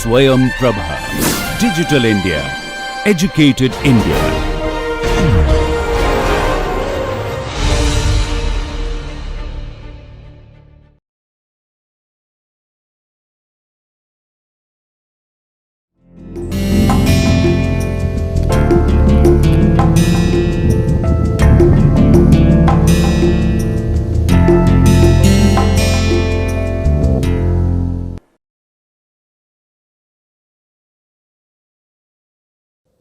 SwayamPrabha. Digital India. Educated India.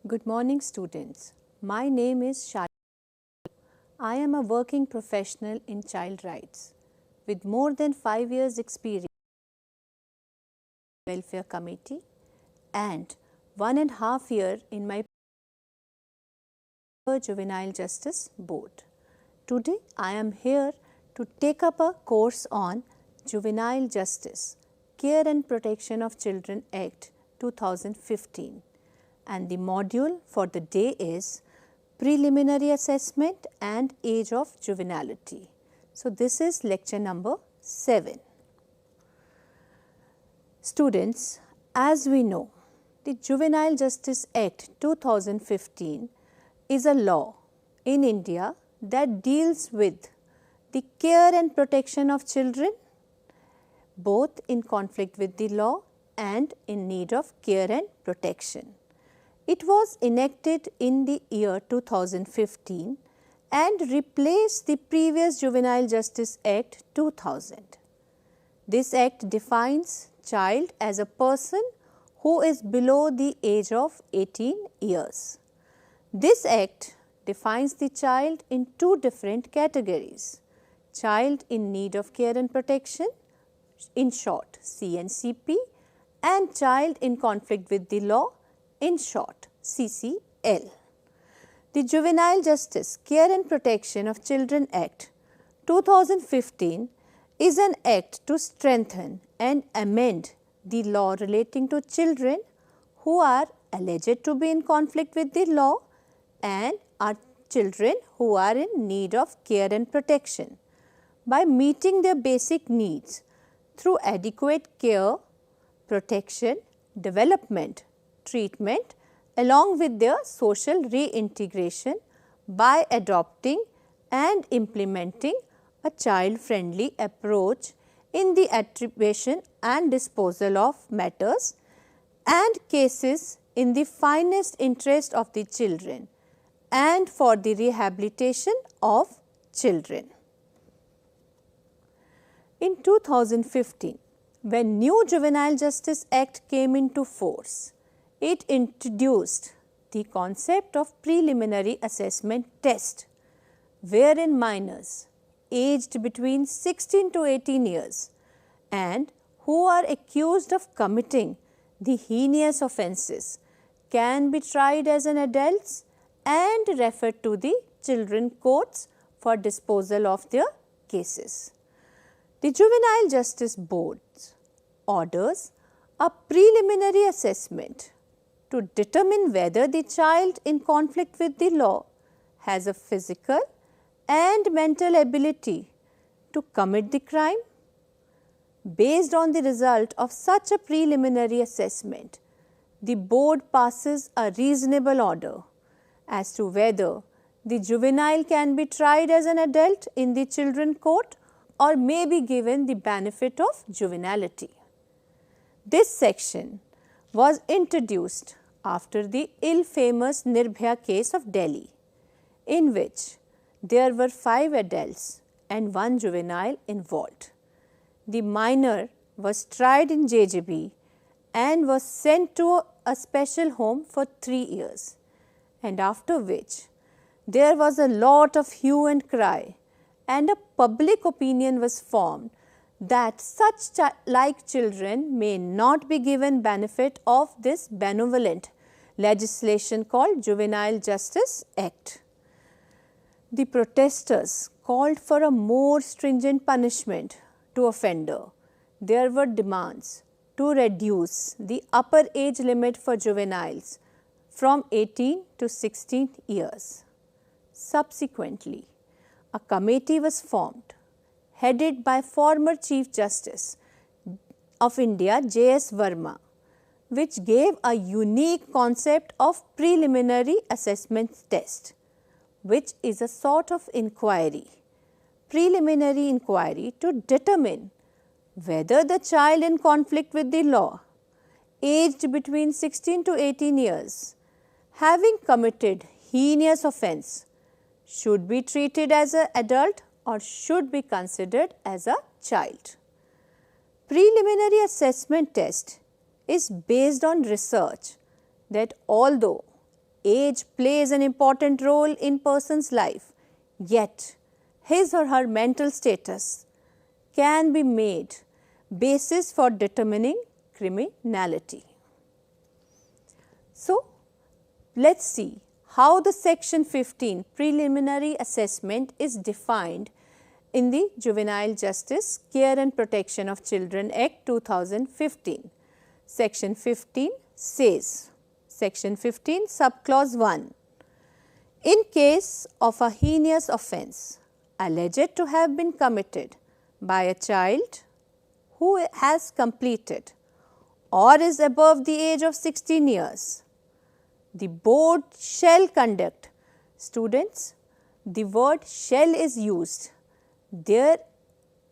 Good morning, students. My name is Shad. I am a working professional in child rights with more than 5 years experience in the welfare committee and 1.5 years in my juvenile justice board. Today I am here to take up a course on Juvenile Justice, Care and Protection of Children Act 2015. And the module for the day is Preliminary Assessment and Age of Juvenility. So, this is lecture number 7. Students, as we know, the Juvenile Justice Act 2015 is a law in India that deals with the care and protection of children, both in conflict with the law and in need of care and protection. It was enacted in the year 2015 and replaced the previous Juvenile Justice Act 2000. This act defines child as a person who is below the age of 18 years. This act defines the child in two different categories: child in need of care and protection, in short CNCP, and child in conflict with the law, in short CCL. The Juvenile Justice, Care and Protection of Children Act 2015 is an act to strengthen and amend the law relating to children who are alleged to be in conflict with the law and are children who are in need of care and protection by meeting their basic needs through adequate care, protection, development, treatment, along with their social reintegration by adopting and implementing a child-friendly approach in the attribution and disposal of matters and cases in the finest interest of the children and for the rehabilitation of children. In 2015, when new Juvenile Justice Act came into force, it introduced the concept of preliminary assessment test, wherein minors aged between 16 to 18 years and who are accused of committing the heinous offences can be tried as an adults and referred to the children courts for disposal of their cases. The Juvenile Justice Board orders a preliminary assessment to determine whether the child in conflict with the law has a physical and mental ability to commit the crime. Based on the result of such a preliminary assessment, the board passes a reasonable order as to whether the juvenile can be tried as an adult in the children court or may be given the benefit of juvenility. This section was introduced after the ill-famous Nirbhaya case of Delhi, in which there were 5 adults and 1 juvenile involved. The minor was tried in JJB and was sent to a special home for 3 years, and after which there was a lot of hue and cry and a public opinion was formed that such like children may not be given benefit of this benevolent legislation called Juvenile Justice Act. The protesters called for a more stringent punishment to offender. There were demands to reduce the upper age limit for juveniles from 18 to 16 years. Subsequently, a committee was formed headed by former Chief Justice of India J.S. Verma, which gave a unique concept of preliminary assessment test, which is a sort of inquiry, preliminary inquiry to determine whether the child in conflict with the law, aged between 16 to 18 years, having committed heinous offence, should be treated as an adult or should be considered as a child. Preliminary assessment test is based on research that although age plays an important role in person's life, yet his or her mental status can be made basis for determining criminality. So, let us see how the section 15 preliminary assessment is defined in the Juvenile Justice, Care and Protection of Children Act 2015. Section 15 says, Section 15 subclause 1, in case of a heinous offence alleged to have been committed by a child who has completed or is above the age of 16 years, the board shall conduct. Students, the word shall is used. There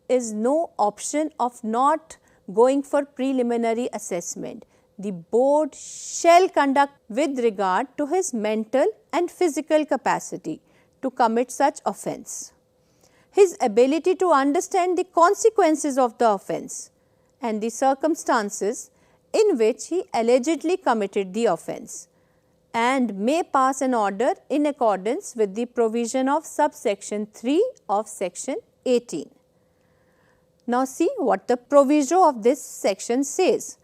is no option of not going for preliminary assessment. The board shall conduct with regard to his mental and physical capacity to commit such offence, his ability to understand the consequences of the offence and the circumstances in which he allegedly committed the offence, and may pass an order in accordance with the provision of subsection 3 of section 18. Now see what the proviso of this section says.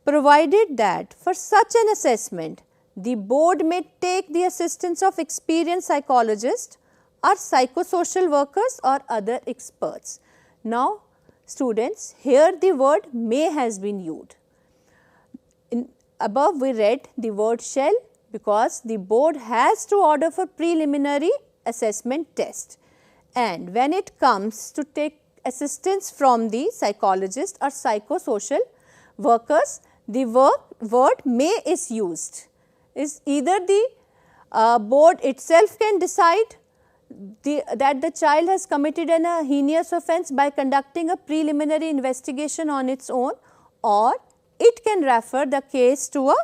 Provided that for such an assessment, the board may take the assistance of experienced psychologists or psychosocial workers or other experts. Now students, here the word may has been used. Above we read the word shall because the board has to order for preliminary assessment test, and when it comes to take assistance from the psychologist or psychosocial workers, the word may is used. Is either the board itself can decide that the child has committed a heinous offence by conducting a preliminary investigation on its own, or it can refer the case to a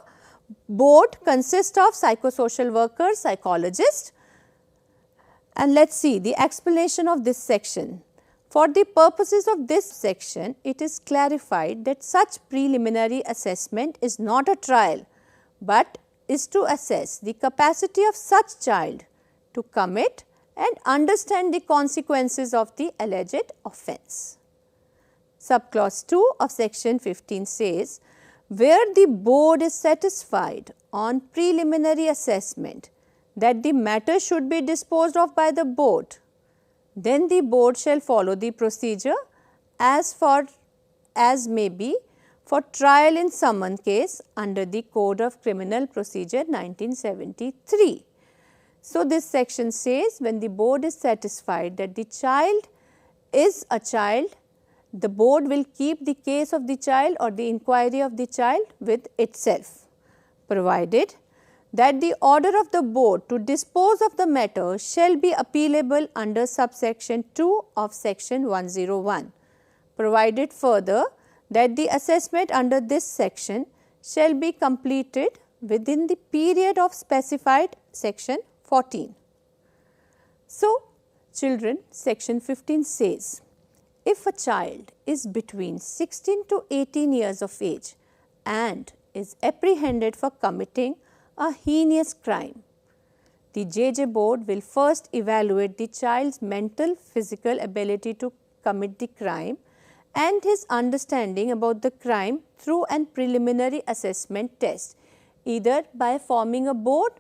board consist of psychosocial workers, psychologists. And let us see the explanation of this section. For the purposes of this section, it is clarified that such preliminary assessment is not a trial, but is to assess the capacity of such child to commit and understand the consequences of the alleged offence. Subclause 2 of section 15 says, where the board is satisfied on preliminary assessment that the matter should be disposed of by the board, then the board shall follow the procedure as may be for trial in summon case under the Code of Criminal Procedure 1973. So, this section says when the board is satisfied that the child is a child, the board will keep the case of the child or the inquiry of the child with itself, provided that the order of the board to dispose of the matter shall be appealable under subsection 2 of section 101, provided further that the assessment under this section shall be completed within the period of specified section 14. So, children, section 15 says, if a child is between 16 to 18 years of age and is apprehended for committing a heinous crime, the JJ board will first evaluate the child's mental, physical ability to commit the crime and his understanding about the crime through an preliminary assessment test, either by forming a board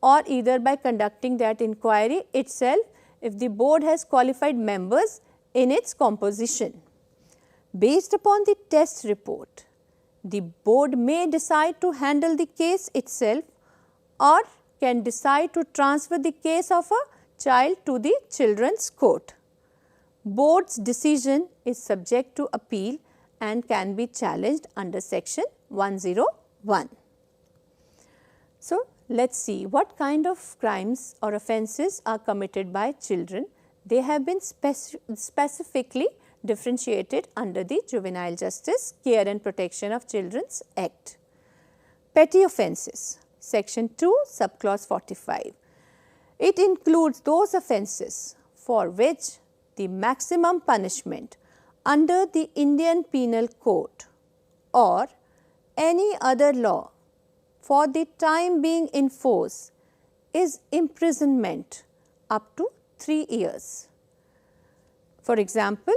or either by conducting that inquiry itself if the board has qualified members in its composition. Based upon the test report, the board may decide to handle the case itself or can decide to transfer the case of a child to the children's court. Board's decision is subject to appeal and can be challenged under section 101. 1. So, let us see what kind of crimes or offences are committed by children. They have been specifically differentiated under the Juvenile Justice Care and Protection of Children's Act. Petty offences, Section 2, Subclause 45. It includes those offences for which the maximum punishment under the Indian Penal Code or any other law for the time being in force is imprisonment up to 3 years. For example,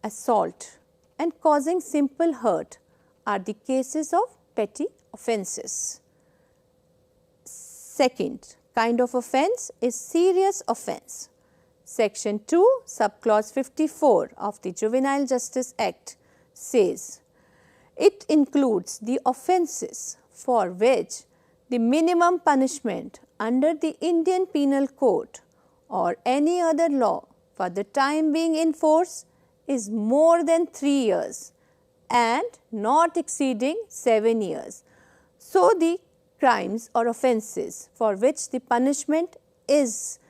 assault and causing simple hurt are the cases of petty offences. Second kind of offence is serious offence. Section 2, Subclause 54 of the Juvenile Justice Act says, it includes the offences for which the minimum punishment under the Indian Penal Code or any other law for the time being in force is more than 3 years and not exceeding 7 years. So, the crimes or offences for which the punishment is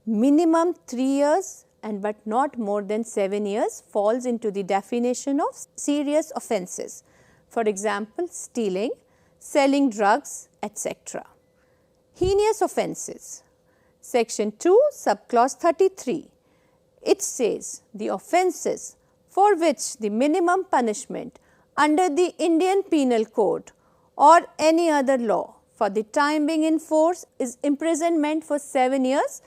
minimum 3 years and but not more than 7 years falls into the definition of serious offences. For example, stealing, selling drugs, etc. Heinous offences, Section 2, Subclause 33. It says the offences for which the minimum punishment under the Indian Penal Code or any other law for the time being in force is imprisonment for 7 years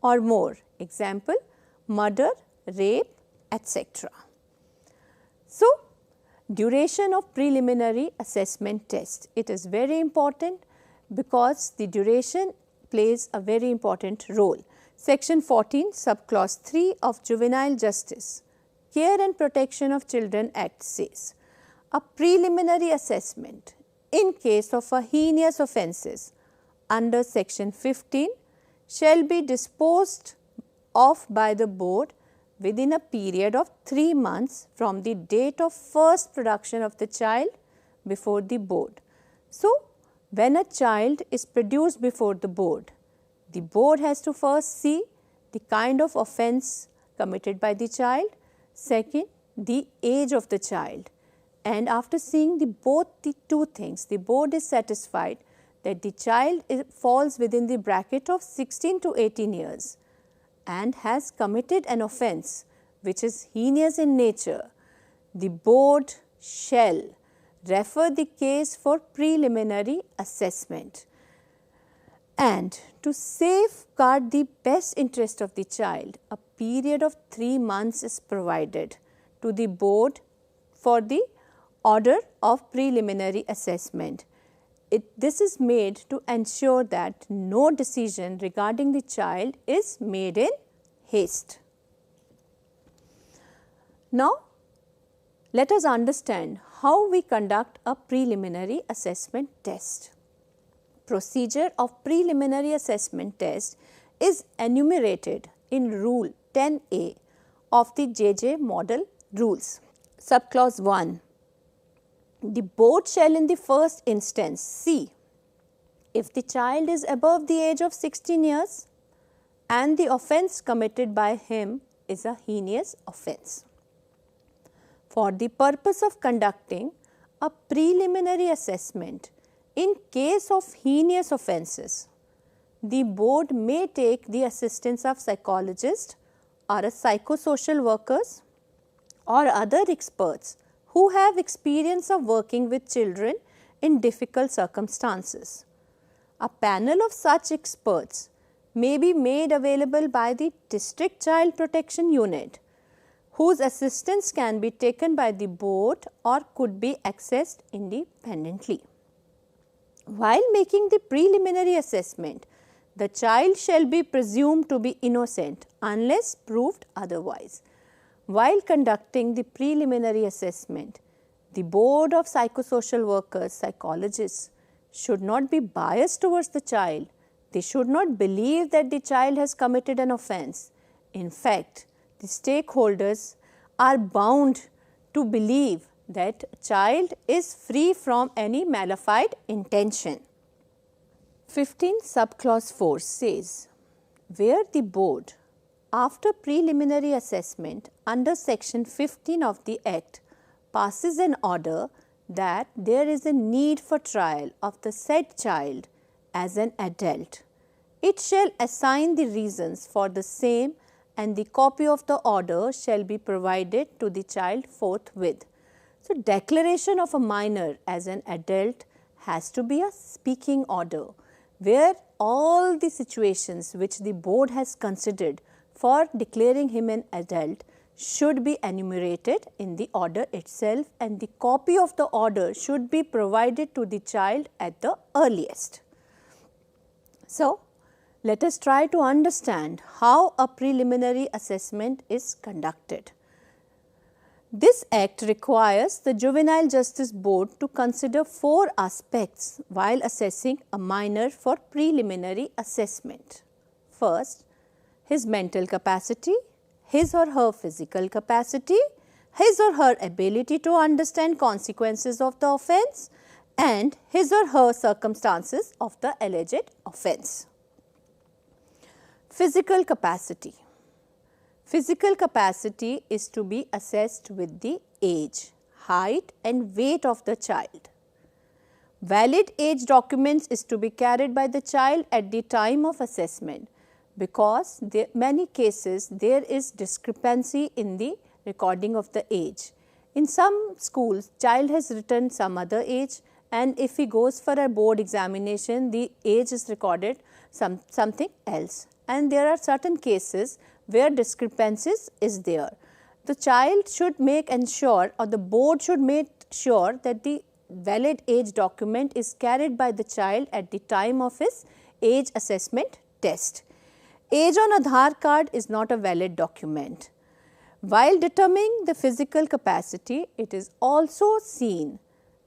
or more. Example, murder, rape, etc. So, duration of preliminary assessment test. It is very important because the duration plays a very important role. Section 14, Subclause 3 of Juvenile Justice Care and Protection of Children Act says, a preliminary assessment in case of a heinous offences under Section 15 shall be disposed of by the board within a period of 3 months from the date of first production of the child before the board. So, when a child is produced before the board has to first see the kind of offence committed by the child, second the age of the child, and after seeing both the two things, the board is satisfied that the child falls within the bracket of 16 to 18 years and has committed an offence which is heinous in nature, the board shall refer the case for preliminary assessment. And to safeguard the best interest of the child, a period of 3 months is provided to the board for the order of preliminary assessment. This is made to ensure that no decision regarding the child is made in haste. Now, let us understand how we conduct a preliminary assessment test. Procedure of preliminary assessment test is enumerated in Rule 10A of the JJ Model Rules. Subclause 1. The board shall in the first instance see if the child is above the age of 16 years and the offence committed by him is a heinous offence. For the purpose of conducting a preliminary assessment in case of heinous offences, the board may take the assistance of psychologists or a psychosocial workers or other experts who have experience of working with children in difficult circumstances. A panel of such experts may be made available by the District Child Protection Unit, whose assistance can be taken by the board or could be accessed independently. While making the preliminary assessment, the child shall be presumed to be innocent unless proved otherwise. While conducting the preliminary assessment, the board of psychosocial workers, psychologists, should not be biased towards the child. They should not believe that the child has committed an offence. In fact, the stakeholders are bound to believe that child is free from any malified intention. 15 subclause 4 says, where the board, after preliminary assessment under section 15 of the Act, passes an order that there is a need for trial of the said child as an adult, it shall assign the reasons for the same, and the copy of the order shall be provided to the child forthwith. So, declaration of a minor as an adult has to be a speaking order, where all the situations which the board has considered for declaring him an adult should be enumerated in the order itself, and the copy of the order should be provided to the child at the earliest. So, let us try to understand how a preliminary assessment is conducted. This Act requires the Juvenile Justice Board to consider 4 aspects while assessing a minor for preliminary assessment. First, his mental capacity, his or her physical capacity, his or her ability to understand consequences of the offence, and his or her circumstances of the alleged offence. Physical capacity. Physical capacity is to be assessed with the age, height and weight of the child. Valid age documents is to be carried by the child at the time of assessment, because in many cases there is discrepancy in the recording of the age. In some schools, child has written some other age, and if he goes for a board examination, the age is recorded something else. And there are certain cases where discrepancies is there. The child should make ensure, or the board should make sure, that the valid age document is carried by the child at the time of his age assessment test. Age on Aadhaar card is not a valid document. While determining the physical capacity, it is also seen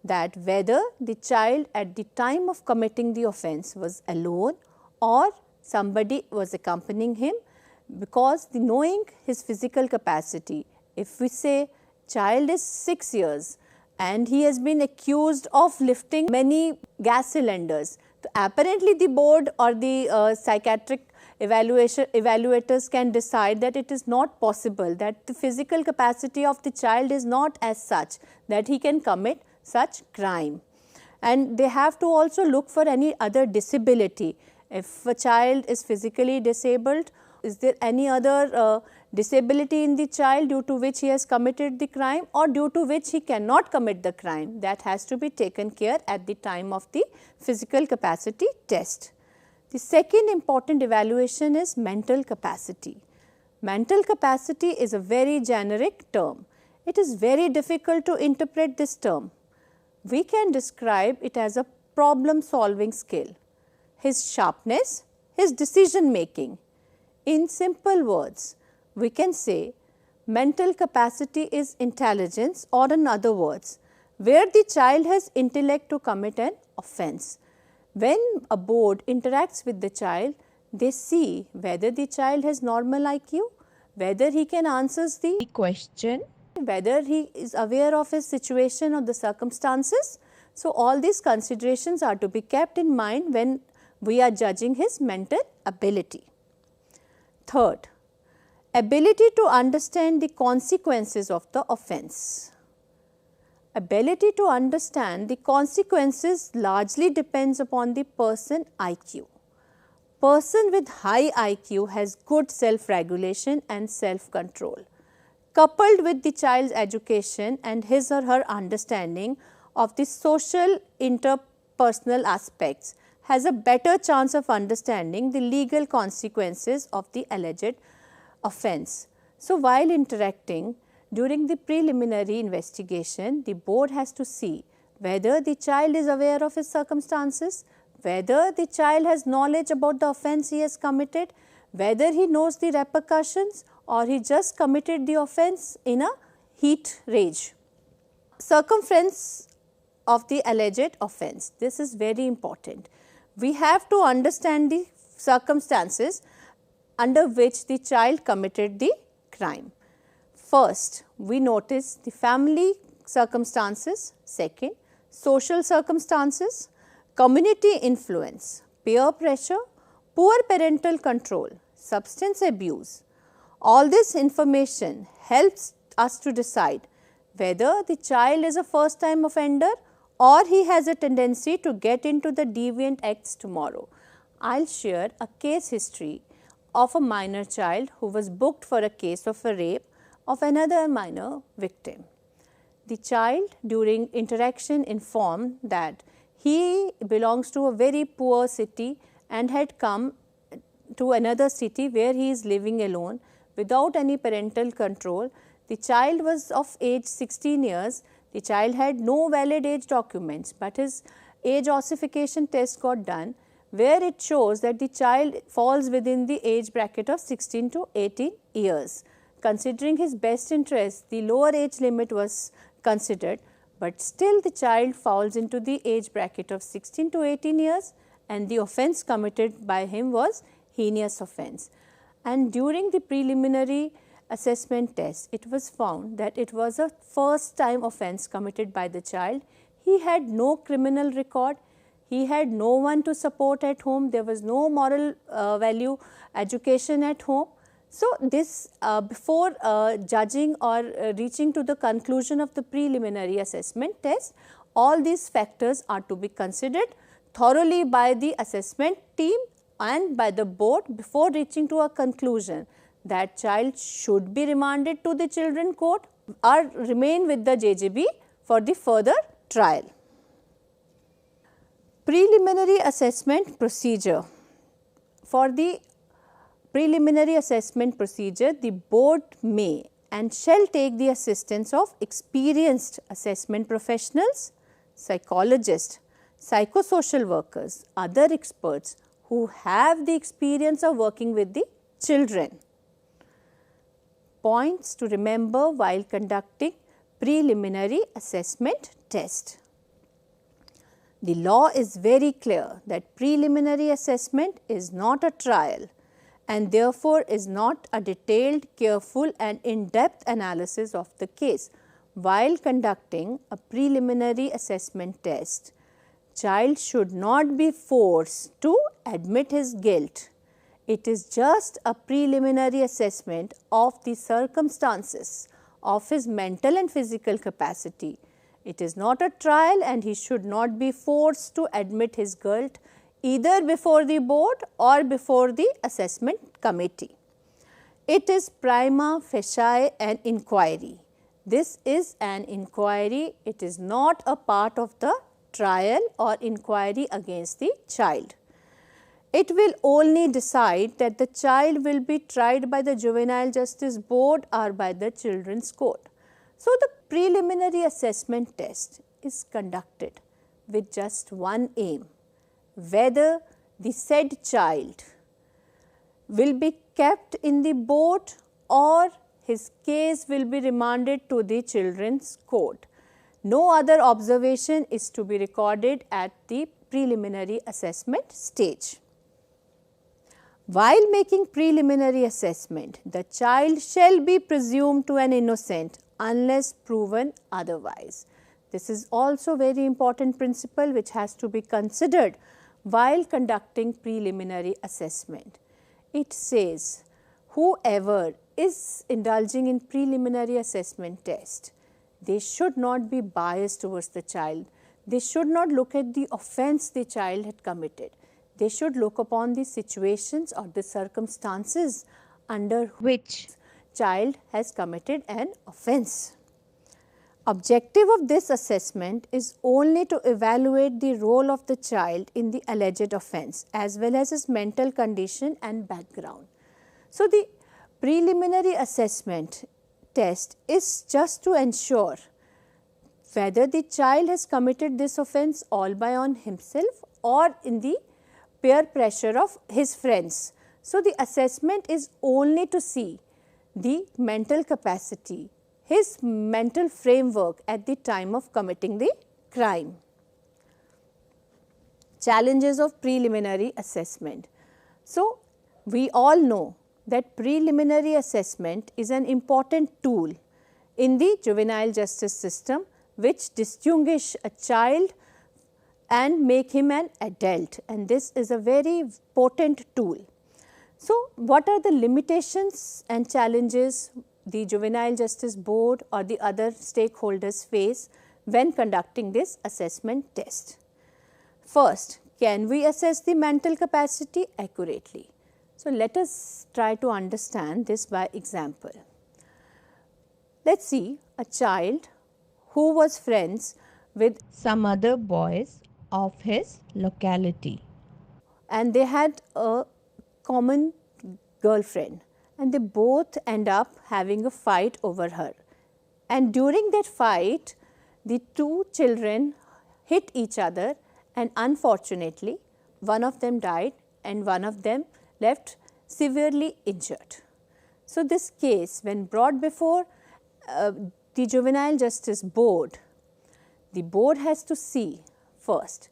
that whether the child at the time of committing the offence was alone or somebody was accompanying him, because knowing his physical capacity, if we say child is 6 years and he has been accused of lifting many gas cylinders, so apparently the board or the psychiatric evaluators can decide that it is not possible, that the physical capacity of the child is not as such that he can commit such crime. And they have to also look for any other disability. If a child is physically disabled, is there any other disability in the child due to which he has committed the crime or due to which he cannot commit the crime? That has to be taken care at the time of the physical capacity test. The second important evaluation is mental capacity. Mental capacity is a very generic term. It is very difficult to interpret this term. We can describe it as a problem solving skill, his sharpness, his decision making. In simple words, we can say mental capacity is intelligence, or in other words, where the child has intellect to commit an offence. When a board interacts with the child, they see whether the child has normal IQ, whether he can answer the question, whether he is aware of his situation or the circumstances. So, all these considerations are to be kept in mind when we are judging his mental ability. Third, ability to understand the consequences of the offence. Ability to understand the consequences largely depends upon the person IQ. Person with high IQ has good self-regulation and self-control. Coupled with the child's education and his or her understanding of the social interpersonal aspects, has a better chance of understanding the legal consequences of the alleged offence. So, while interacting during the preliminary investigation, the board has to see whether the child is aware of his circumstances, whether the child has knowledge about the offence he has committed, whether he knows the repercussions or he just committed the offence in a heat rage. Circumference of the alleged offence, this is very important. We have to understand the circumstances under which the child committed the crime. First, we notice the family circumstances, second, social circumstances, community influence, peer pressure, poor parental control, substance abuse. All this information helps us to decide whether the child is a first time offender or he has a tendency to get into the deviant acts tomorrow. I will share a case history of a minor child who was booked for a case of a rape of another minor victim. The child during interaction informed that he belongs to a very poor city and had come to another city where he is living alone without any parental control. The child was of age 16 years. The child had no valid age documents, but his age ossification test got done, where it shows that the child falls within the age bracket of 16 to 18 years. Considering his best interest, the lower age limit was considered, but still the child falls into the age bracket of 16 to 18 years, and the offence committed by him was heinous offence. And during the preliminary assessment test, it was found that it was a first time offence committed by the child. He had no criminal record, he had no one to support at home, there was no moral value education at home. So, this before judging or reaching to the conclusion of the preliminary assessment test, all these factors are to be considered thoroughly by the assessment team and by the board before reaching to a conclusion that child should be remanded to the children court or remain with the JJB for the further trial. Preliminary assessment procedure. For the preliminary assessment procedure, the board may and shall take the assistance of experienced assessment professionals, psychologists, psychosocial workers, other experts who have the experience of working with the children. Points to remember while conducting preliminary assessment test. The law is very clear that preliminary assessment is not a trial and therefore is not a detailed, careful and in-depth analysis of the case. While conducting a preliminary assessment test, child should not be forced to admit his guilt. It is just a preliminary assessment of the circumstances of his mental and physical capacity. It is not a trial and he should not be forced to admit his guilt either before the board or before the assessment committee. It is prima facie an inquiry. This is an inquiry, it is not a part of the trial or inquiry against the child. It will only decide that the child will be tried by the Juvenile Justice Board or by the Children's Court. So, the preliminary assessment test is conducted with just one aim, whether the said child will be kept in the board or his case will be remanded to the Children's Court. No other observation is to be recorded at the preliminary assessment stage. While making preliminary assessment, the child shall be presumed to an innocent unless proven otherwise. This is also very important principle which has to be considered while conducting preliminary assessment. It says whoever is indulging in preliminary assessment test, they should not be biased towards the child. They should not look at the offence the child had committed. They should look upon the situations or the circumstances under which child has committed an offence. Objective of this assessment is only to evaluate the role of the child in the alleged offence as well as his mental condition and background. So, the preliminary assessment test is just to ensure whether the child has committed this offence all by on himself or in the peer pressure of his friends. So, the assessment is only to see the mental capacity, his mental framework at the time of committing the crime. Challenges of preliminary assessment. So, we all know that preliminary assessment is an important tool in the juvenile justice system which distinguish a child and make him an adult, and this is a very potent tool. So, what are the limitations and challenges the Juvenile Justice Board or the other stakeholders face when conducting this assessment test? First, can we assess the mental capacity accurately? So, let us try to understand this by example. Let us see a child who was friends with some other boys of his locality. And they had a common girlfriend, and they both end up having a fight over her. And during that fight, the two children hit each other, and unfortunately, one of them died and one of them left severely injured. So, this case, when brought before the Juvenile Justice Board, the board has to see first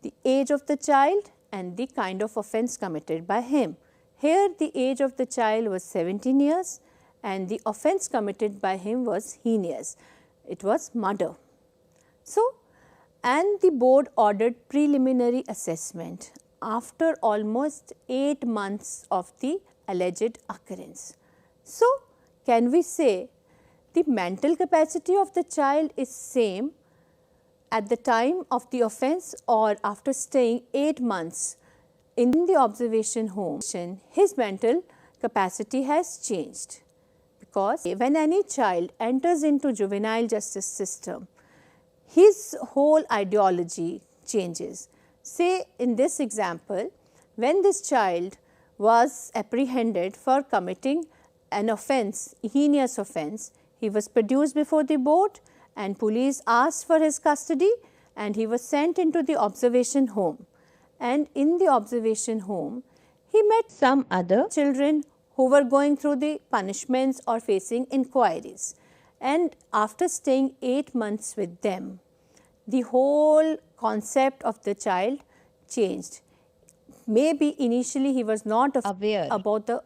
the age of the child and the kind of offence committed by him. Here the age of the child was 17 years and the offence committed by him was heinous. It was murder. So, and the board ordered preliminary assessment after almost 8 months of the alleged occurrence. So, can we say the mental capacity of the child is same at the time of the offence or after staying 8 months in the observation home, his mental capacity has changed? Because when any child enters into juvenile justice system, his whole ideology changes. Say in this example, when this child was apprehended for committing an offence, heinous offence, he was produced before the board and police asked for his custody and he was sent into the observation home. And in the observation home, he met some other children who were going through the punishments or facing inquiries. And after staying 8 months with them, the whole concept of the child changed. Maybe initially he was not aware about the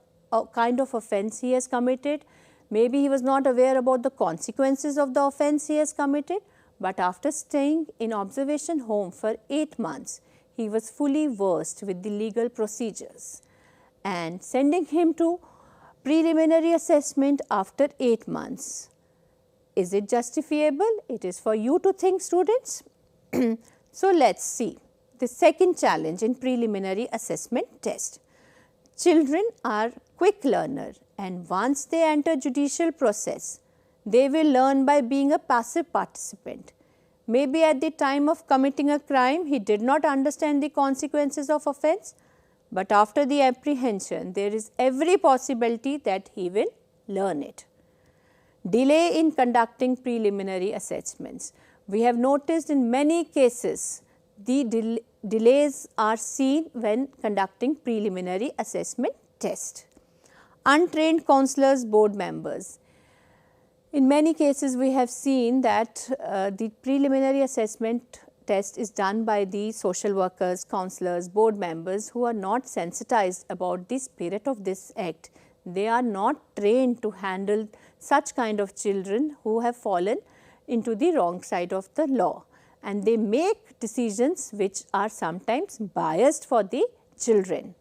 kind of offence he has committed. Maybe he was not aware about the consequences of the offence he has committed. But after staying in observation home for 8 months, he was fully versed with the legal procedures, and sending him to preliminary assessment after 8 months. Is it justifiable? It is for you to think, students. So, let us see the second challenge in preliminary assessment test. Children are quick learner, and once they enter judicial process, they will learn by being a passive participant. Maybe at the time of committing a crime, he did not understand the consequences of offence, but after the apprehension, there is every possibility that he will learn it. Delay in conducting preliminary assessments. We have noticed in many cases, the delays are seen when conducting preliminary assessment test. Untrained counselors, board members. In many cases, we have seen that the preliminary assessment test is done by the social workers, counselors, board members who are not sensitized about the spirit of this act. They are not trained to handle such kind of children who have fallen into the wrong side of the law, and they make decisions which are sometimes biased for the children.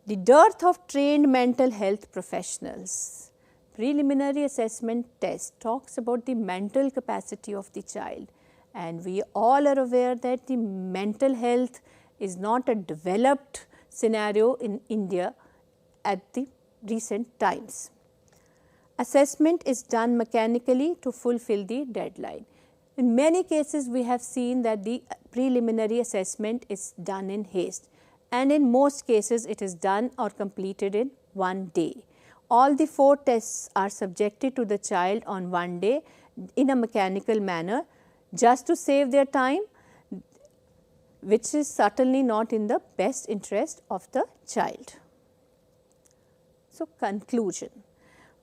The dearth of trained mental health professionals. Preliminary assessment test talks about the mental capacity of the child, and we all are aware that the mental health is not a developed scenario in India at the recent times. Assessment is done mechanically to fulfill the deadline. In many cases, we have seen that the preliminary assessment is done in haste, and in most cases it is done or completed in one day. All the 4 tests are subjected to the child on one day in a mechanical manner just to save their time, which is certainly not in the best interest of the child. So, conclusion.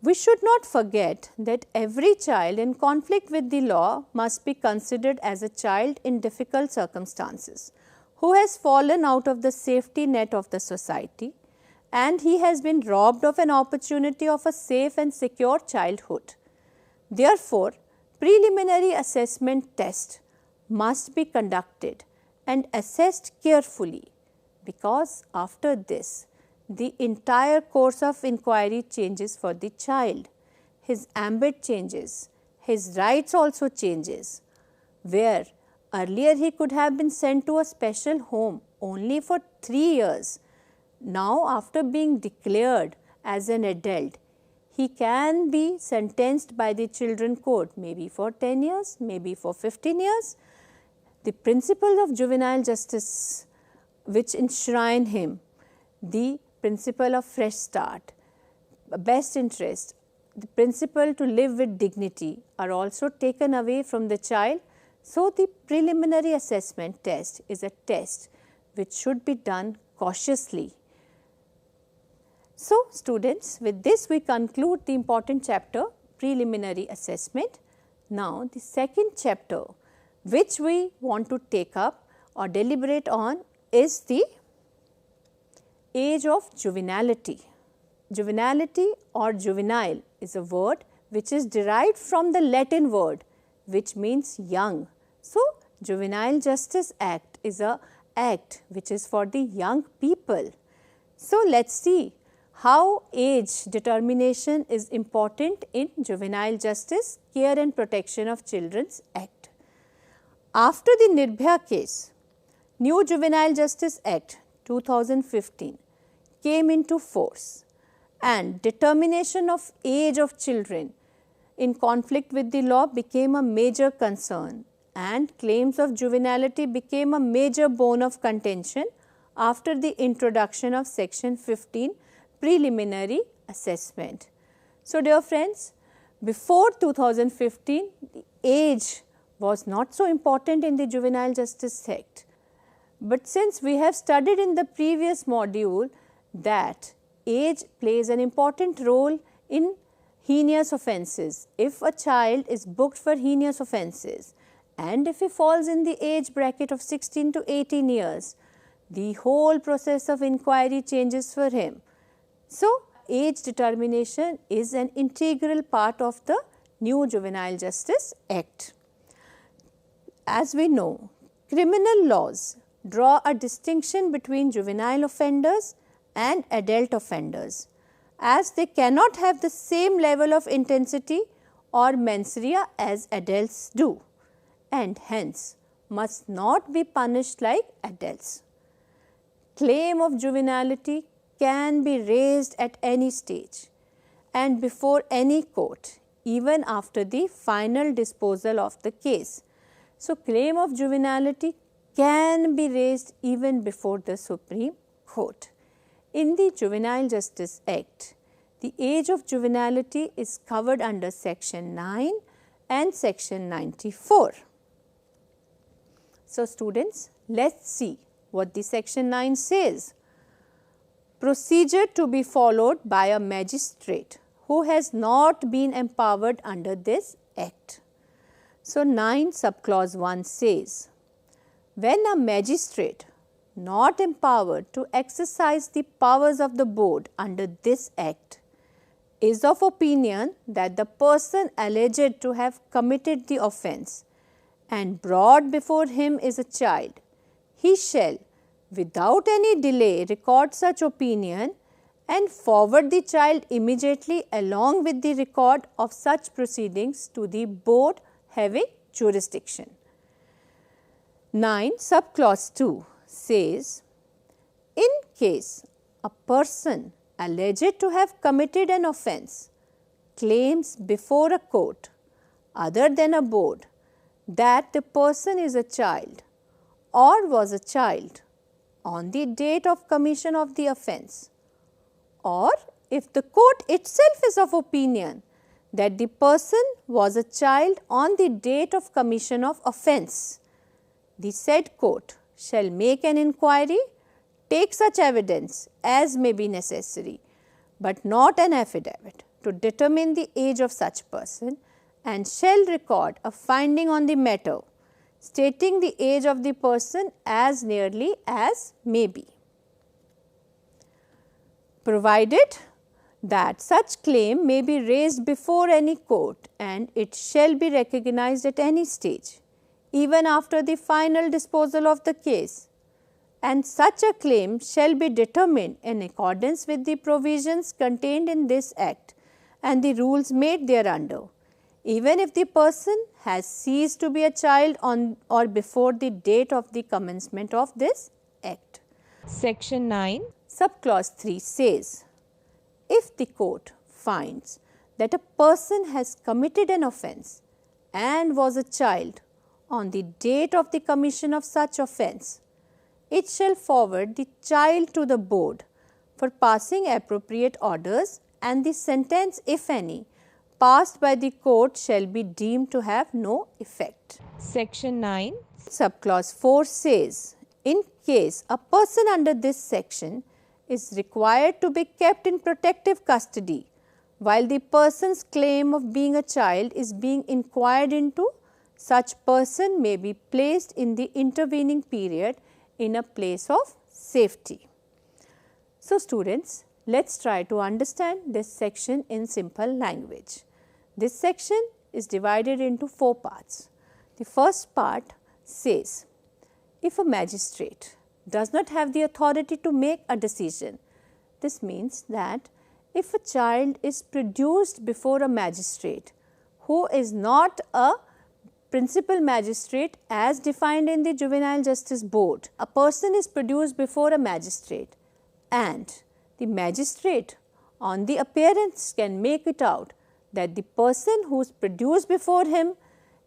We should not forget that every child in conflict with the law must be considered as a child in difficult circumstances, who has fallen out of the safety net of the society, and he has been robbed of an opportunity of a safe and secure childhood. Therefore, preliminary assessment test must be conducted and assessed carefully, because after this the entire course of inquiry changes for the child. His ambit changes, his rights also changes, where earlier he could have been sent to a special home only for 3 years. Now after being declared as an adult, he can be sentenced by the children court maybe for 10 years, maybe for 15 years. The principles of juvenile justice which enshrine him, the principle of fresh start, best interest, the principle to live with dignity are also taken away from the child. So, the preliminary assessment test is a test which should be done cautiously. So, students, with this we conclude the important chapter preliminary assessment. Now, the second chapter which we want to take up or deliberate on is the age of juvenility. Juvenility or juvenile is a word which is derived from the Latin word which means young. So, Juvenile Justice Act is a act which is for the young people. So, let us see how age determination is important in Juvenile Justice, Care and Protection of Children's Act. After the Nirbhaya case, New Juvenile Justice Act 2015 came into force, and determination of age of children in conflict with the law became a major concern, and claims of juvenility became a major bone of contention after the introduction of section 15 preliminary assessment. So, dear friends, before 2015 the age was not so important in the Juvenile Justice Act, but since we have studied in the previous module that age plays an important role in heinous offences. If a child is booked for heinous offences and if he falls in the age bracket of 16 to 18 years, the whole process of inquiry changes for him. So, age determination is an integral part of the new Juvenile Justice Act. As we know, criminal laws draw a distinction between juvenile offenders and adult offenders, as they cannot have the same level of intensity or mens rea as adults do, and hence must not be punished like adults. Claim of juvenility can be raised at any stage and before any court, even after the final disposal of the case. So, claim of juvenility can be raised even before the Supreme Court. In the Juvenile Justice Act, the age of juvenility is covered under section 9 and section 94. So, students, let us see what the section 9 says. Procedure to be followed by a magistrate who has not been empowered under this act. So, 9 subclause 1 says, when a magistrate not empowered to exercise the powers of the board under this act is of opinion that the person alleged to have committed the offence and brought before him is a child, he shall without any delay record such opinion and forward the child immediately along with the record of such proceedings to the board having jurisdiction. 9 subclause 2 says, in case a person alleged to have committed an offence claims before a court other than a board that the person is a child or was a child on the date of commission of the offence, or if the court itself is of opinion that the person was a child on the date of commission of offence, the said court shall make an inquiry, take such evidence as may be necessary, but not an affidavit, to determine the age of such person, and shall record a finding on the matter stating the age of the person as nearly as may be, provided that such claim may be raised before any court and it shall be recognized at any stage, even after the final disposal of the case, and such a claim shall be determined in accordance with the provisions contained in this Act and the rules made thereunder, even if the person has ceased to be a child on or before the date of the commencement of this Act. Section 9. Subclause 3 says, if the court finds that a person has committed an offence and was a child on the date of the commission of such offence, it shall forward the child to the board for passing appropriate orders, and the sentence, if any, passed by the court shall be deemed to have no effect. Section 9. Subclause 4 says, in case a person under this section is required to be kept in protective custody while the person's claim of being a child is being inquired into, such person may be placed in the intervening period in a place of safety. So, students, let us try to understand this section in simple language. This section is divided into 4 parts. The first part says, if a magistrate does not have the authority to make a decision, this means that if a child is produced before a magistrate who is not a principal magistrate as defined in the Juvenile Justice Board, a person is produced before a magistrate and the magistrate on the appearance can make it out that the person who is produced before him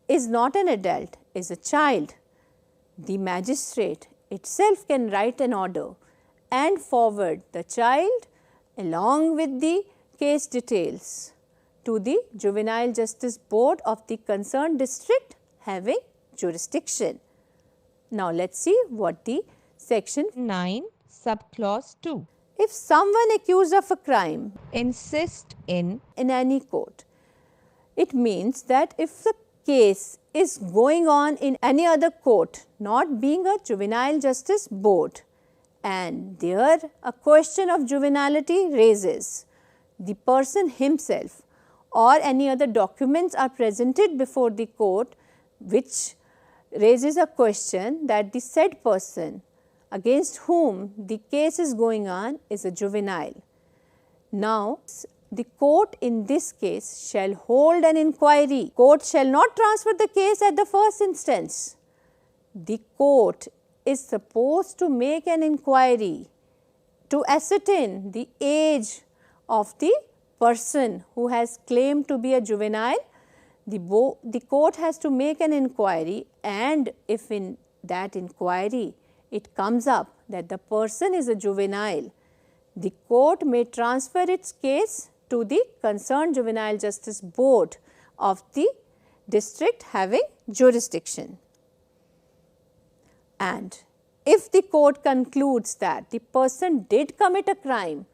is not an adult, is a child. The magistrate itself can write an order and forward the child along with the case details to the Juvenile Justice Board of the concerned district having jurisdiction. Now, let us see what the section 9. Subclause 2. If someone accused of a crime Insist in any court, it means that if the case is going on in any other court, not being a Juvenile Justice Board, and there a question of juvenility raises, the person himself or any other documents are presented before the court which raises a question that the said person against whom the case is going on is a juvenile. Now, the court in this case shall hold an inquiry. Court shall not transfer the case at the first instance. The court is supposed to make an inquiry to ascertain the age of the person who has claimed to be a juvenile. The court has to make an inquiry, and if in that inquiry it comes up that the person is a juvenile, the court may transfer its case to the concerned Juvenile Justice Board of the district having jurisdiction. And if the court concludes that the person did commit a crime,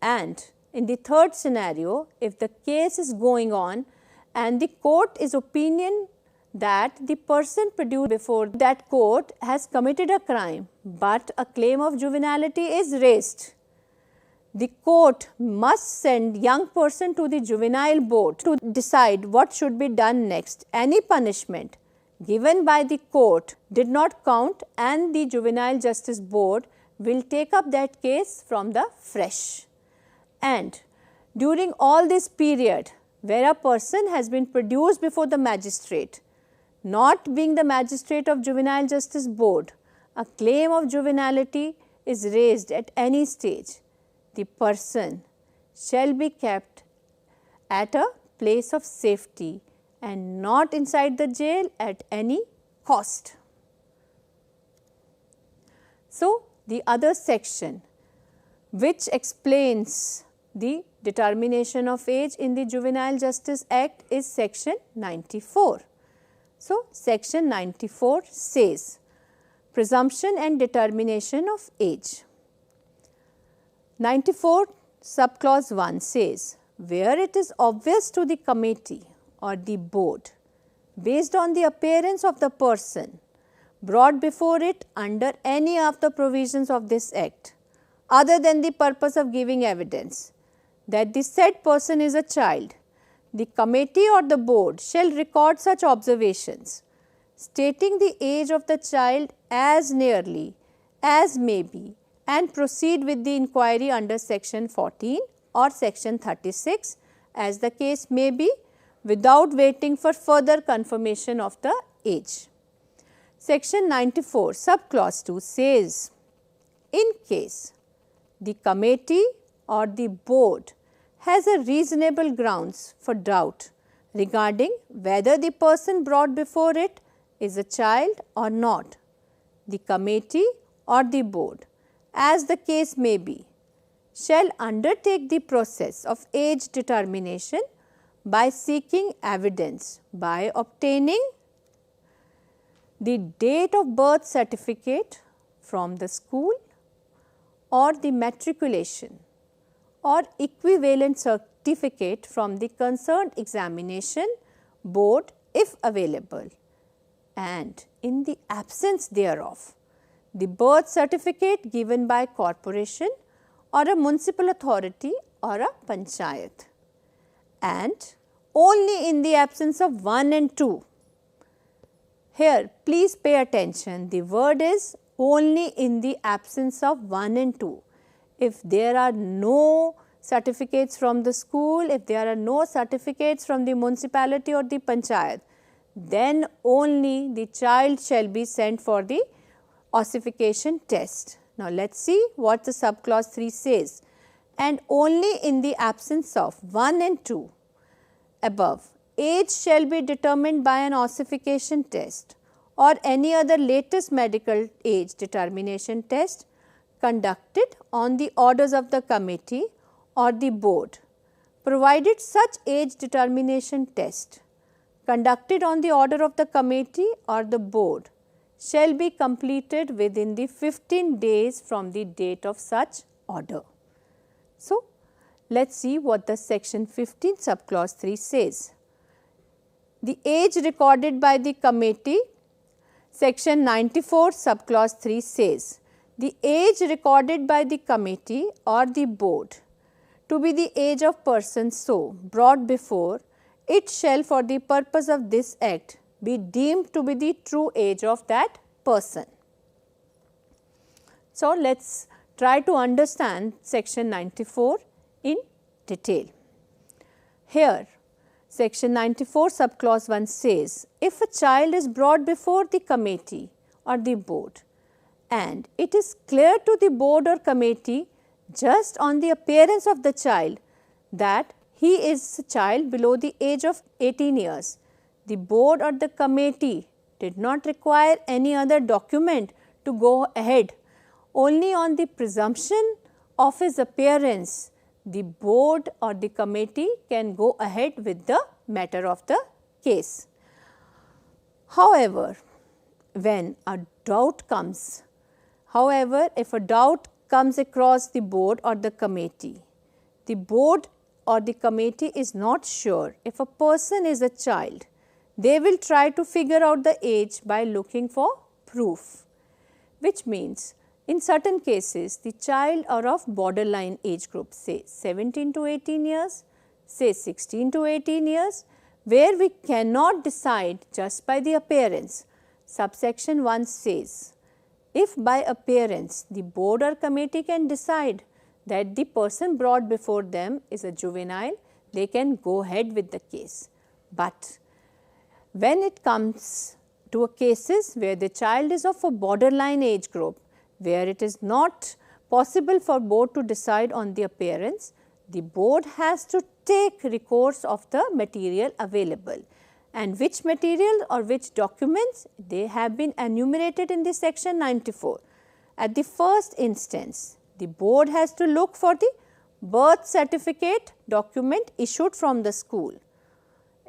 and in the third scenario, if the case is going on and the court is opinion that the person produced before that court has committed a crime, but a claim of juvenility is raised, the court must send young person to the juvenile board to decide what should be done next. Any punishment given by the court did not count, and the Juvenile Justice Board will take up that case from the fresh. And during all this period where a person has been produced before the magistrate, not being the magistrate of Juvenile Justice Board, a claim of juvenility is raised at any stage, the person shall be kept at a place of safety and not inside the jail at any cost. So, the other section which explains the determination of age in the Juvenile Justice Act is section 94. So, section 94 says presumption and determination of age. 94 subclause 1 says, where it is obvious to the committee or the board based on the appearance of the person brought before it under any of the provisions of this act other than the purpose of giving evidence, that the said person is a child, the committee or the board shall record such observations, stating the age of the child as nearly as may be, and proceed with the inquiry under section 14 or section 36 as the case may be, without waiting for further confirmation of the age. Section 94 subclause 2 says, in case the committee or the board has a reasonable grounds for doubt regarding whether the person brought before it is a child or not, the committee or the board, as the case may be, shall undertake the process of age determination by seeking evidence by obtaining the date of birth certificate from the school or the matriculation or equivalent certificate from the concerned examination board if available, and in the absence thereof, the birth certificate given by corporation or a municipal authority or a panchayat, and only in the absence of 1 and 2. Here please pay attention, the word is only in the absence of 1 and 2. If there are no certificates from the school, if there are no certificates from the municipality or the panchayat, then only the child shall be sent for the ossification test. Now, let us see what the subclause 3 says. And only in the absence of 1 and 2 above, age shall be determined by an ossification test or any other latest medical age determination test conducted on the orders of the committee or the board, provided such age determination test conducted on the order of the committee or the board shall be completed within the 15 days from the date of such order. So, let us see what the section 15 subclause 3 says. The age recorded by the committee, section 94 subclause 3 says, the age recorded by the committee or the board to be the age of person so brought before, it shall for the purpose of this act be deemed to be the true age of that person. So, let us try to understand section 94 in detail. Here section 94 subclause 1 says, if a child is brought before the committee or the board and it is clear to the board or committee just on the appearance of the child that he is a child below the age of 18 years, the board or the committee did not require any other document to go ahead. Only on the presumption of his appearance, the board or the committee can go ahead with the matter of the case. However, when a doubt comes, if a doubt comes across the board or the committee, the board or the committee is not sure if a person is a child, they will try to figure out the age by looking for proof, which means in certain cases the child are of borderline age group, say 17 to 18 years, say 16 to 18 years, where we cannot decide just by the appearance. Subsection 1 says, if by appearance the board or committee can decide that the person brought before them is a juvenile, they can go ahead with the case. But when it comes to cases where the child is of a borderline age group, where it is not possible for board to decide on the appearance, the board has to take recourse of the material available. And which material or which documents, they have been enumerated in the section 94. At the first instance, the board has to look for the birth certificate document issued from the school.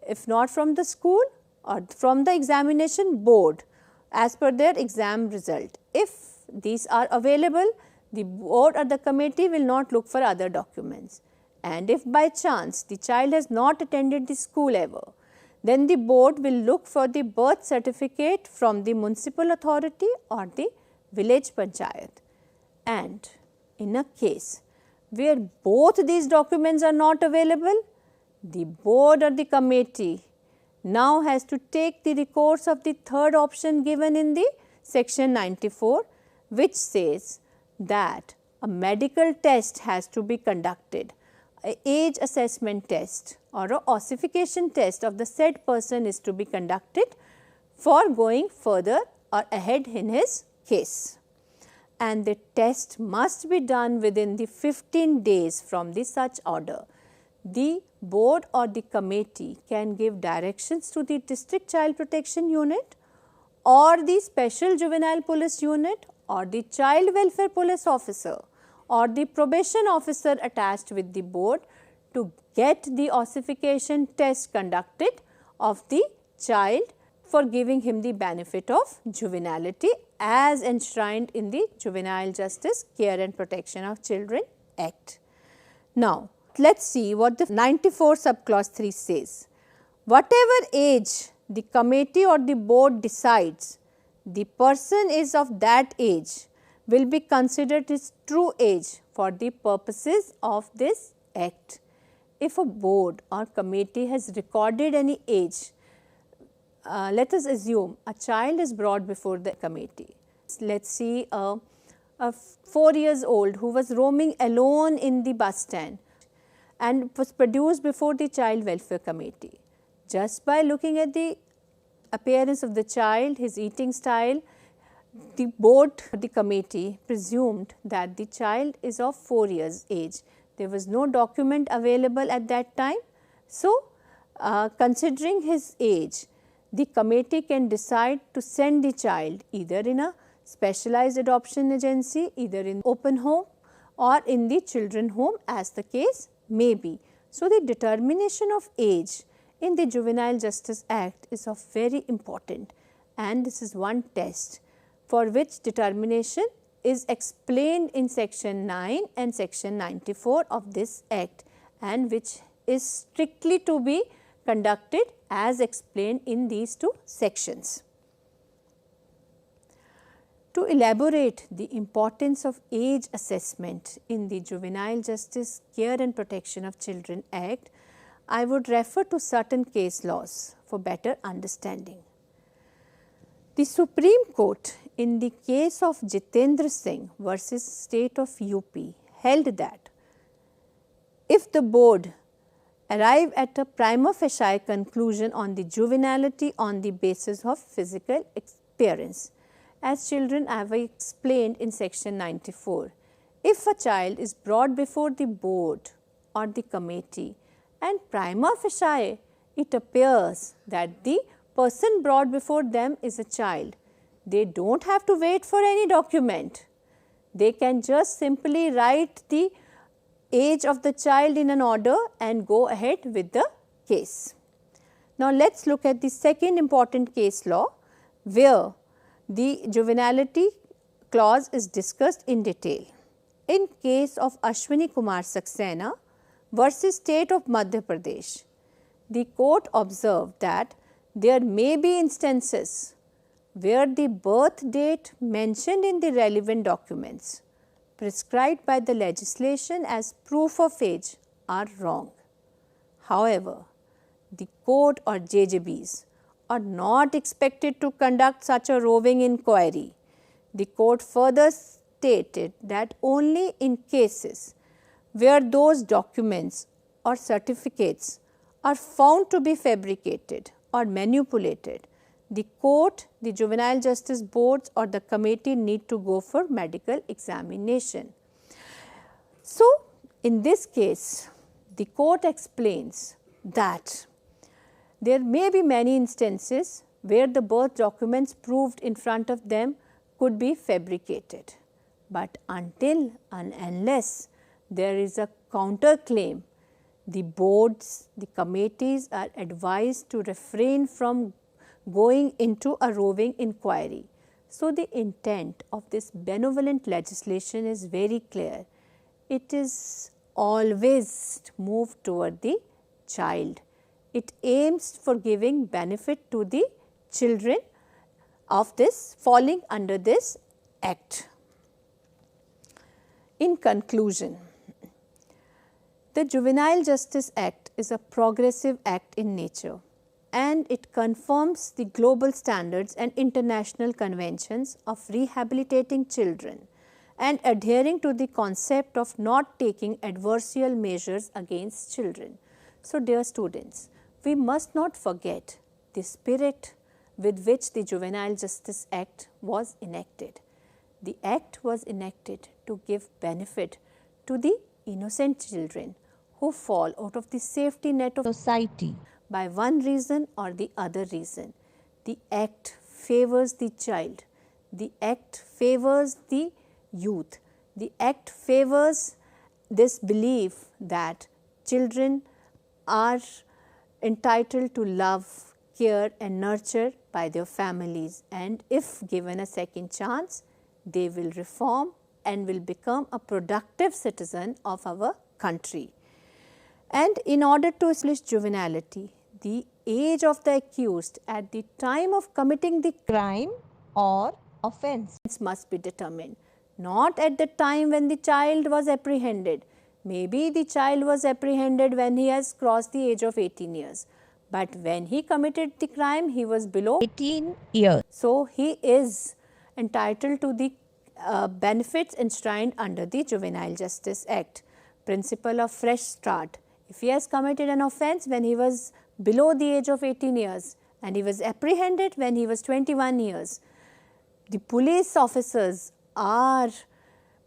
If not from the school, or from the examination board as per their exam result. If these are available, the board or the committee will not look for other documents. And if by chance the child has not attended the school ever, then the board will look for the birth certificate from the municipal authority or the village panchayat. And in a case where both these documents are not available, the board or the committee now has to take the recourse of the third option given in the section 94, which says that a medical test has to be conducted, an age assessment test or a ossification test of the said person is to be conducted for going further or ahead in his case. And the test must be done within the 15 days from the such order. The board or the committee can give directions to the district child protection unit or the special juvenile police unit or the child welfare police officer or the probation officer attached with the board to get the ossification test conducted of the child for giving him the benefit of juvenility as enshrined in the Juvenile Justice Care and Protection of Children Act. Now, let us see what the 94 subclause 3 says. Whatever age the committee or the board decides the person is of that age will be considered his true age for the purposes of this act. If a board or committee has recorded any age, let us assume a child is brought before the committee. Let us see a 4 years old who was roaming alone in the bus stand and was produced before the child welfare committee. Just by looking at the appearance of the child, his eating style, the board, the committee presumed that the child is of 4 years age. There was no document available at that time. So, considering his age, the committee can decide to send the child either in a specialized adoption agency, either in open home or in the children home as the case may be. So, the determination of age in the Juvenile Justice Act is of very important, and this is one test for which determination is explained in section 9 and section 94 of this act, and which is strictly to be conducted as explained in these two sections. To elaborate the importance of age assessment in the Juvenile Justice Care and Protection of Children Act, I would refer to certain case laws for better understanding. The Supreme Court in the case of Jitendra Singh versus State of UP held that if the board arrive at a prima facie conclusion on the juvenility on the basis of physical appearance, as children I have explained in section 94, if a child is brought before the board or the committee and prima facie it appears that the person brought before them is a child, they do not have to wait for any document. They can just simply write the age of the child in an order and go ahead with the case. Now, let us look at the second important case law where the juvenility clause is discussed in detail. In case of Ashwini Kumar Saxena versus State of Madhya Pradesh, the court observed that there may be instances where the birth date mentioned in the relevant documents prescribed by the legislation as proof of age are wrong. However, the court or JJBs are not expected to conduct such a roving inquiry. The court further stated that only in cases where those documents or certificates are found to be fabricated or manipulated, the court, the juvenile justice boards or the committee need to go for medical examination. So, in this case, the court explains that there may be many instances where the birth documents proved in front of them could be fabricated, but until and unless there is a counter claim, the boards, the committees are advised to refrain from going into a roving inquiry. So, the intent of this benevolent legislation is very clear. It is always moved toward the child. It aims for giving benefit to the children of this falling under this act. In conclusion, The Juvenile Justice Act is a progressive act in nature, and it confirms the global standards and international conventions of rehabilitating children and adhering to the concept of not taking adversarial measures against children. So, dear students, we must not forget the spirit with which the Juvenile Justice Act was enacted. The act was enacted to give benefit to the innocent children who fall out of the safety net of society. by one reason or the other reason. The act favors the child, the act favors the youth, the act favors this belief that children are entitled to love, care and nurture by their families, and if given a second chance, they will reform and will become a productive citizen of our country. And in order to establish juvenility, the age of the accused at the time of committing the Crime or offense. must be determined, not at the time when the child was apprehended. Maybe the child was apprehended when he has crossed the age of 18 years, but when he committed the crime, he was below 18 years. So, he is entitled to the benefits enshrined under the Juvenile Justice Act. Principle of fresh start. If he has committed an offence when he was below the age of 18 years and he was apprehended when he was 21 years, the police officers are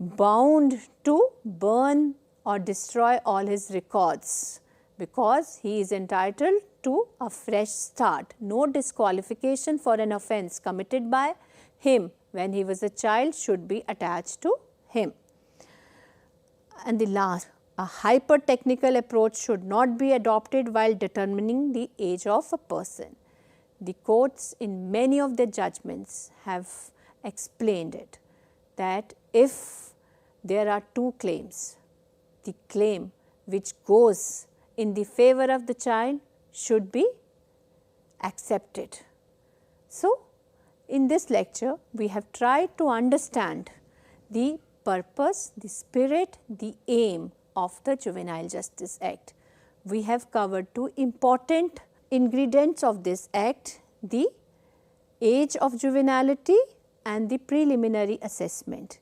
bound to burn or destroy all his records, because he is entitled to a fresh start. No disqualification for an offence committed by him when he was a child should be attached to him. And the last, a hyper-technical approach should not be adopted while determining the age of a person. The courts in many of their judgments have explained it, that if there are two claims, the claim which goes in the favor of the child should be accepted. So, in this lecture, we have tried to understand the purpose, the spirit, the aim of the Juvenile Justice Act. We have covered two important ingredients of this act, the age of juvenility and the preliminary assessment,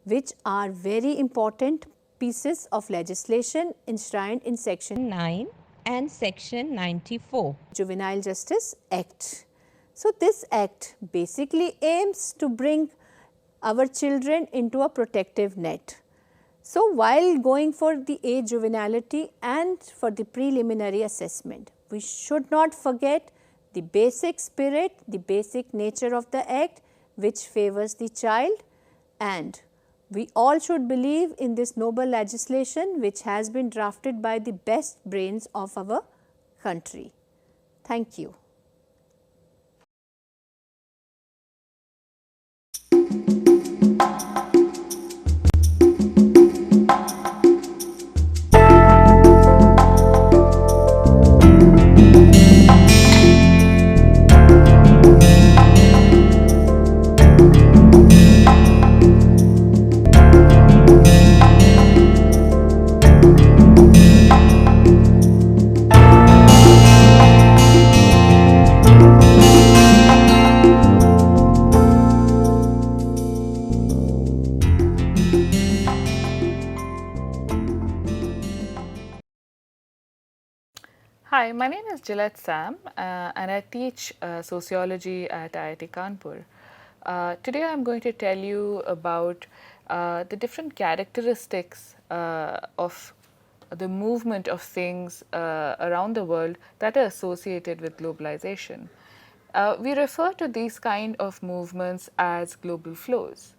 which are very important pieces of legislation enshrined in section 9 and section 94. Juvenile Justice Act. So, this act basically aims to bring our children into a protective net. So, while going for the age juvenility and for the preliminary assessment, we should not forget the basic spirit, the basic nature of the act which favors the child, and we all should believe in this noble legislation which has been drafted by the best brains of our country. Thank you. Hi, my name is Gillette Sam and I teach sociology at IIT Kanpur. Today I am going to tell you about the different characteristics of the movement of things around the world that are associated with globalization. We refer to these kind of movements as global flows.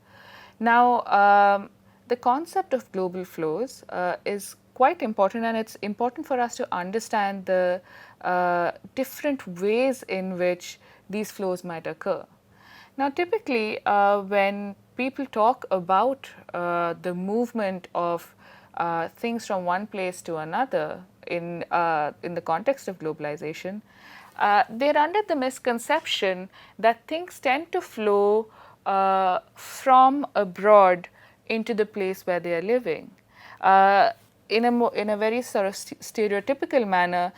Now, the concept of global flows is quite important, and it's important for us to understand the different ways in which these flows might occur. Now, typically when people talk about the movement of things from one place to another in the context of globalization, they're under the misconception that things tend to flow from abroad into the place where they are living. in a very sort of stereotypical manner,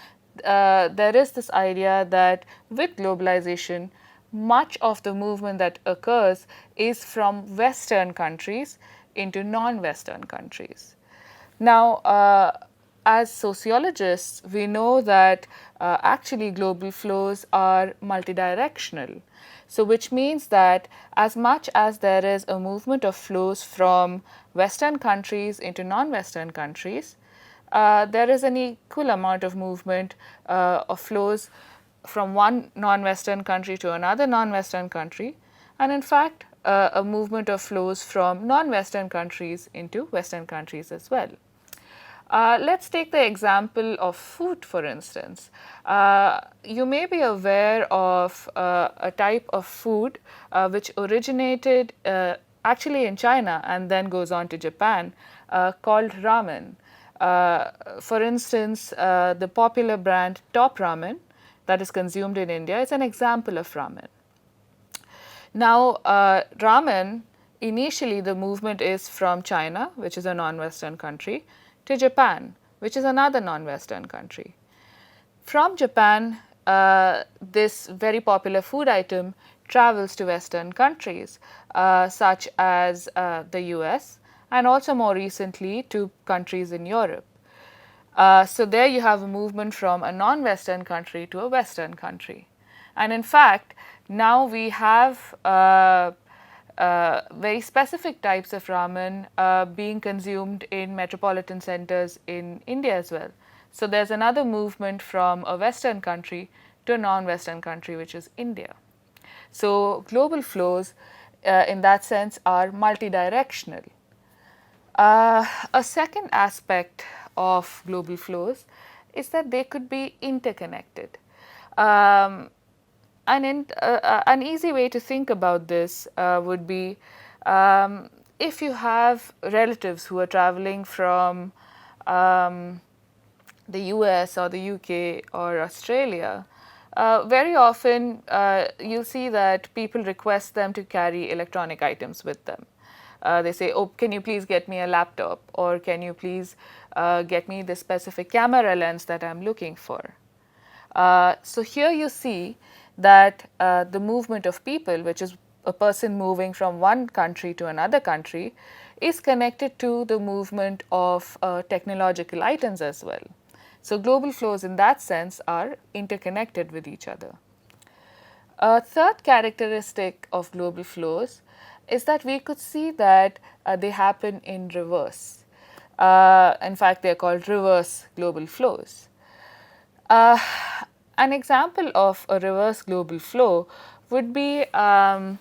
there is this idea that with globalization, much of the movement that occurs is from Western countries into non-Western countries. Now, as sociologists, we know that actually global flows are multidirectional. So, which means that as much as there is a movement of flows from Western countries into non-Western countries, there is an equal amount of movement of flows from one non-Western country to another non-Western country, and in fact, a movement of flows from non-Western countries into Western countries as well. Let's take the example of food, for instance. You may be aware of a type of food which originated actually in China and then goes on to Japan, called ramen. For instance, the popular brand Top Ramen that is consumed in India is an example of ramen. Now, ramen, initially the movement is from China, which is a non-Western country, to Japan, which is another non-Western country. From Japan, this very popular food item travels to Western countries such as the US and also more recently to countries in Europe. So there you have a movement from a non-Western country to a Western country. And in fact, now we have very specific types of ramen being consumed in metropolitan centers in India as well. So there's another movement from a Western country to a non-Western country, which is India. So global flows in that sense are multidirectional. A second aspect of global flows is that they could be interconnected. An easy way to think about this would be if you have relatives who are traveling from the US or the UK or Australia, very often you'll see that people request them to carry electronic items with them. They say, oh, can you please get me a laptop, or can you please get me the specific camera lens that I'm looking for. So here you see that the movement of people, which is a person moving from one country to another country, is connected to the movement of technological items as well. So global flows in that sense are interconnected with each other. A third characteristic of global flows is that we could see that they happen in reverse. In fact, they are called reverse global flows. An example of a reverse global flow would be a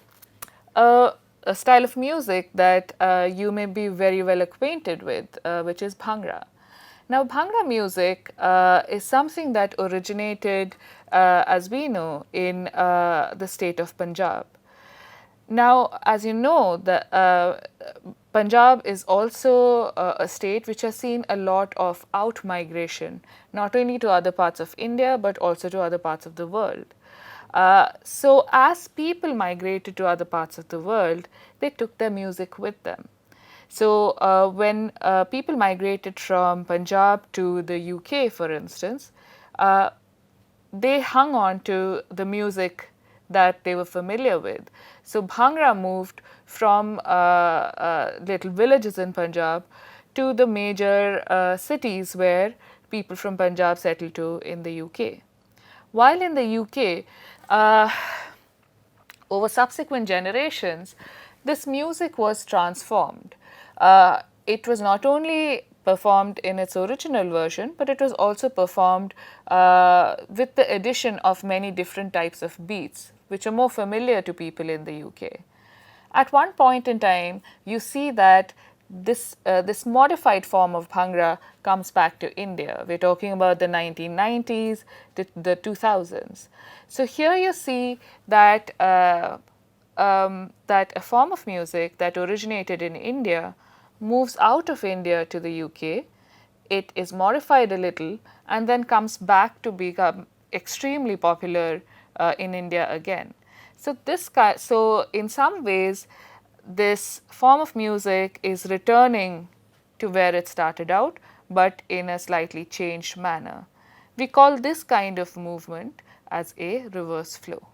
style of music that you may be very well acquainted with, which is Bhangra. Now, Bhangra music is something that originated, as we know, in the state of Punjab. Now, as you know, Punjab is also a state which has seen a lot of out-migration, not only to other parts of India, but also to other parts of the world. So as people migrated to other parts of the world, they took their music with them. So when people migrated from Punjab to the UK, for instance, they hung on to the music that they were familiar with. So Bhangra moved from little villages in Punjab to the major cities where people from Punjab settled to in the UK. While in the UK, over subsequent generations, this music was transformed. It was not only performed in its original version, but it was also performed with the addition of many different types of beats, which are more familiar to people in the UK. At one point in time, you see that this modified form of Bhangra comes back to India. We're talking about the 1990s, the 2000s. So here you see that that a form of music that originated in India moves out of India to the UK. It is modified a little and then comes back to become extremely popular in India again. So in some ways, this form of music is returning to where it started out, but in a slightly changed manner. We call this kind of movement as a reverse flow.